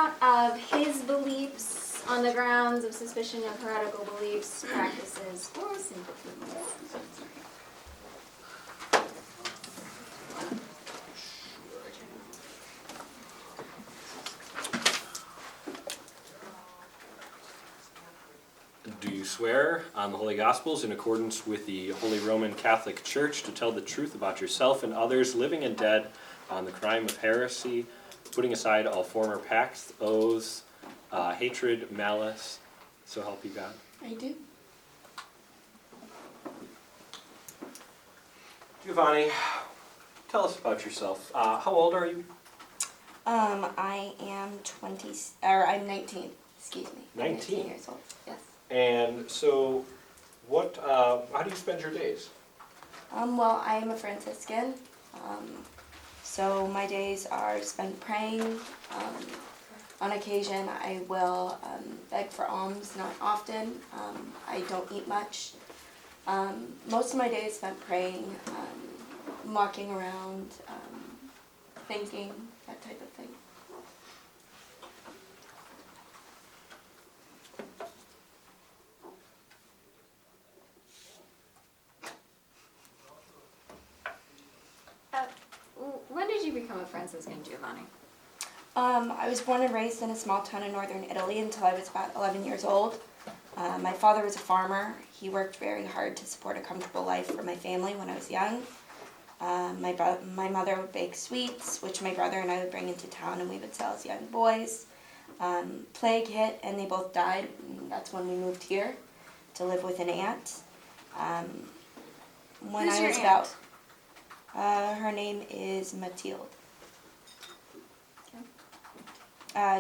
Of his beliefs on the grounds of suspicion of heretical beliefs, practices, or sympathies. Do you swear on the Holy Gospels in accordance with the Holy Roman Catholic Church to tell the truth about yourself and others, living and dead, on the crime of heresy, putting aside all former pacts, oaths, hatred, malice, so help you God? I do. Giovanni, tell us about yourself. How old are you? I am 20, or I'm 19, excuse me. 19? Years old, yes. And so, how do you spend your days? Well, I am a Franciscan, so my days are spent praying. On occasion, I will beg for alms, not often. I don't eat much. Most of my days spent praying, walking around, thinking, that type of thing. When did you become a Franciscan, Giovanni? I was born and raised in a small town in northern Italy until I was about 11 years old. My father was a farmer. He worked very hard to support a comfortable life for my family when I was young. My mother would bake sweets, which my brother and I would bring into town and we would sell as young boys. Plague hit and they both died. And that's when we moved here to live with an aunt. Who's your aunt? Her name is Mathilde.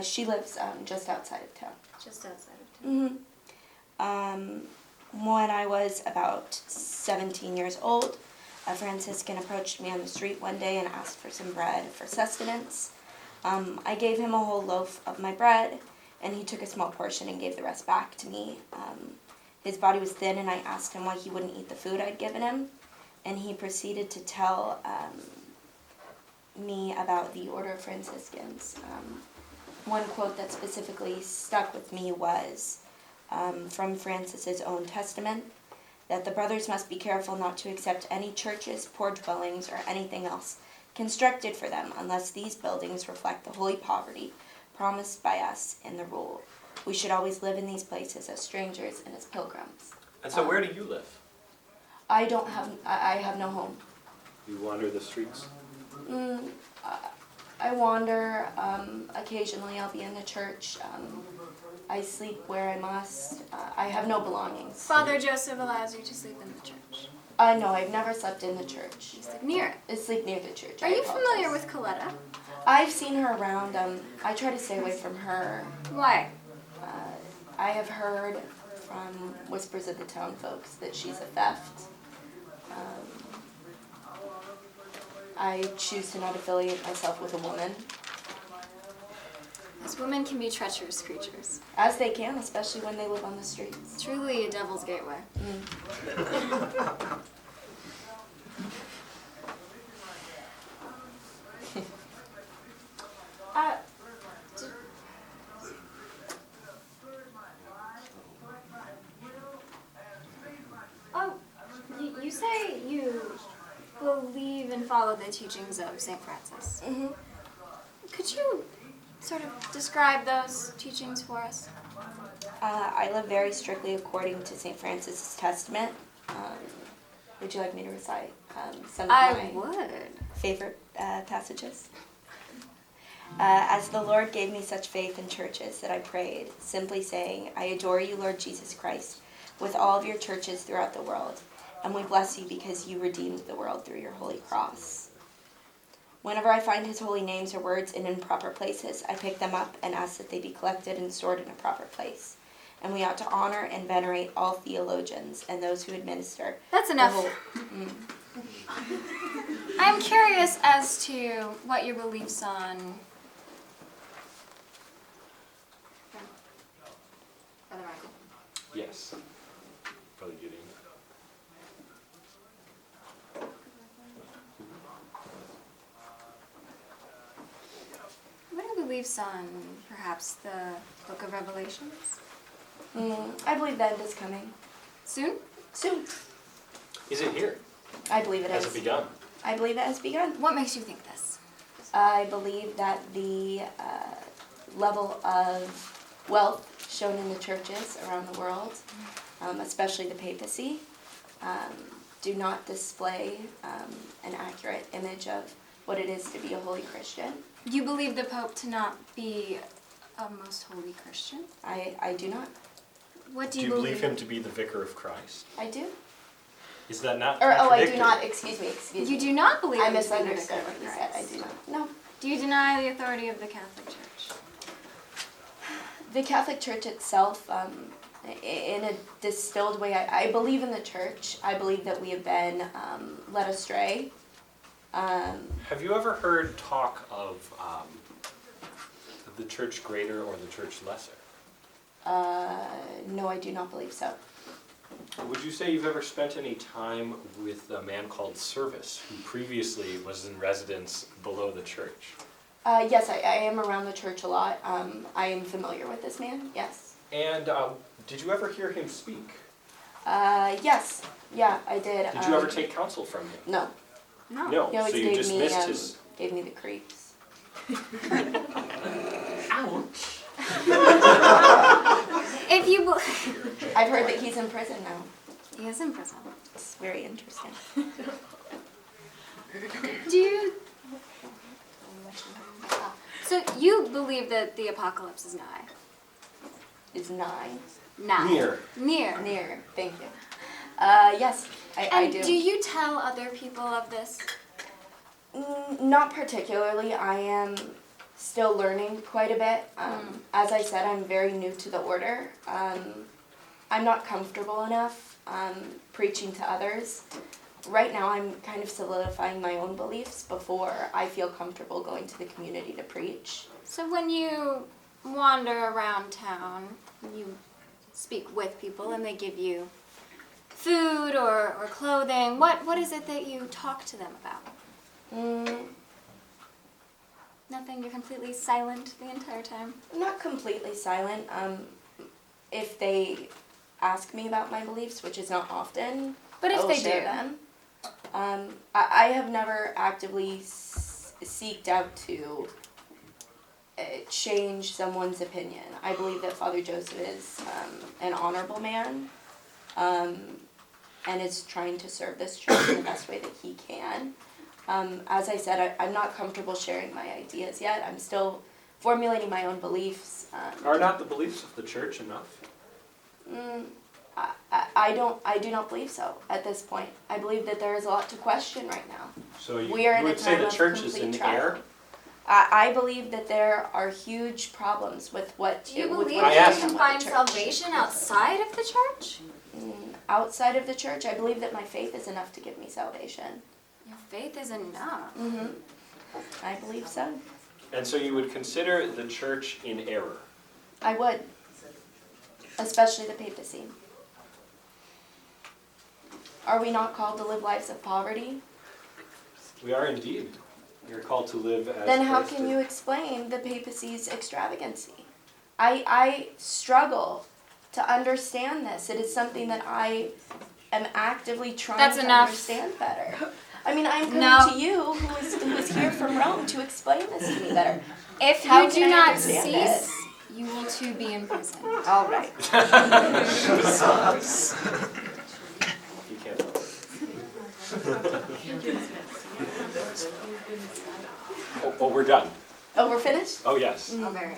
She lives just outside of town. Just outside of town. When I was about 17 years old, a Franciscan approached me on the street one day and asked for some bread for sustenance. I gave him a whole loaf of my bread, and he took a small portion and gave the rest back to me. His body was thin, and I asked him why he wouldn't eat the food I'd given him, and he proceeded to tell me about the Order of Franciscans. One quote that specifically stuck with me was from Francis's own testament, that the brothers must be careful not to accept any churches, poor dwellings, or anything else constructed for them unless these buildings reflect the holy poverty promised by us in the rule. We should always live in these places as strangers and as pilgrims. And so where do you live? I have no home. You wander the streets? I wander. Occasionally I'll be in the church. I sleep where I must. I have no belongings. Father Joseph allows you to sleep in the church. No, I've never slept in the church. You sleep near it. I sleep near the church. Are you familiar with Coletta? I've seen her around. I try to stay away from her. Why? I have heard from whispers of the town folks that she's a theft. I choose to not affiliate myself with a woman. As women can be treacherous creatures. As they can, especially when they live on the streets. Truly a devil's gateway. You say you believe and follow the teachings of St. Francis. Mm-hmm. Could you sort of describe those teachings for us? I live very strictly according to St. Francis' Testament. Would you like me to recite some of my favorite passages? As the Lord gave me such faith in churches that I prayed, simply saying, I adore you, Lord Jesus Christ, with all of your churches throughout the world, and we bless you because you redeemed the world through your holy cross. Whenever I find his holy names or words in improper places, I pick them up and ask that they be collected and stored in a proper place. And we ought to honor and venerate all theologians and those who administer. That's enough. I'm curious as to what your beliefs on... Brother Michael. Yes. Brother Gideon. What are your beliefs on perhaps the book of Revelations? I believe the end is coming. Soon? Soon. Is it here? I believe it Has is. it begun? I believe it has begun. What makes you think this? I believe that the level of wealth shown in the churches around the world, especially the papacy, do not display an accurate image of what it is to be a holy Christian. You believe the Pope to not be a most holy Christian? I do not. What Do you believe him to be the vicar of Christ? I do. Is that not Or, oh, I do contradictory? not. Excuse me. You do not believe I him to be the misunderstood vicar what of you said. I Christ? do not. No. Do you deny the authority of the Catholic Church? The Catholic Church itself, in a distilled way, I believe in the Church. I believe that we have been led astray. Have you ever heard talk of the church greater or the church lesser? No, I do not believe so. Would you say you've ever spent any time with a man called Service, who previously was in residence below the church? Yes, I am around the church a lot. I am familiar with this man, yes. And did you ever hear him speak? Yes, yeah, I did. Did you ever take counsel from him? No. No. He No, always so you gave dismissed me, his... gave me the creeps. Ouch! If you I've heard that he's in prison now. he is in prison. It's very interesting. Do you? So you believe that the apocalypse is nigh? It's 9. Nigh. Near. Near. Near, thank you. Yes, I And do. do you tell other people of this? Not particularly. I am still learning quite a bit. As I said, I'm very new to the order. I'm not comfortable enough preaching to others. Right now, I'm kind of solidifying my own beliefs before I feel comfortable going to the community to preach. So when you wander around town, you speak with people and they give you food or clothing, what is it that you talk to them about? Nothing? You're completely silent the entire time? Not completely silent. If they ask me about my beliefs, which is not often, But I if will they share do, them. I have never actively seeked out to change someone's opinion. I believe that Father Joseph is an honorable man and is trying to serve this church in the best way that he can. As I said, I'm not comfortable sharing my ideas yet. I'm still formulating my own beliefs. Are not the beliefs of the church enough? I do not believe so at this point. I believe that there is a lot to question right now. So you, We are in a would say time the of church is in complete trial. error? I believe that there are huge problems with what do you with believe what I is that asked- you done can with the find church. salvation outside of the church? Outside of the church, I believe that my faith is enough to give me salvation. Your faith is enough. I believe so. And so you would consider the church in error? I would. Especially the papacy. Are we not called to live lives of poverty? We are indeed. We are called to live as Then how Christ can did. you explain the papacy's extravagancy? I struggle to understand this. It is something that I am actively trying That's to enough. understand better. I mean, I'm coming No. to you, who is here from Rome, to explain this to me better. If How you can do I not understand cease, this? you will too be in prison. All right. You can't. Oh, we're done. Oh, we're finished? Oh, yes. Oh, very.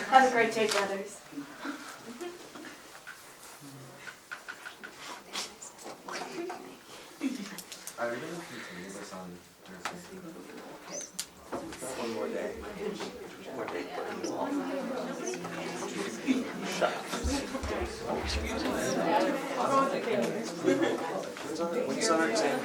Have a great day, brothers. Are we gonna continue this on Thursday? One more day. One day. When's our exam?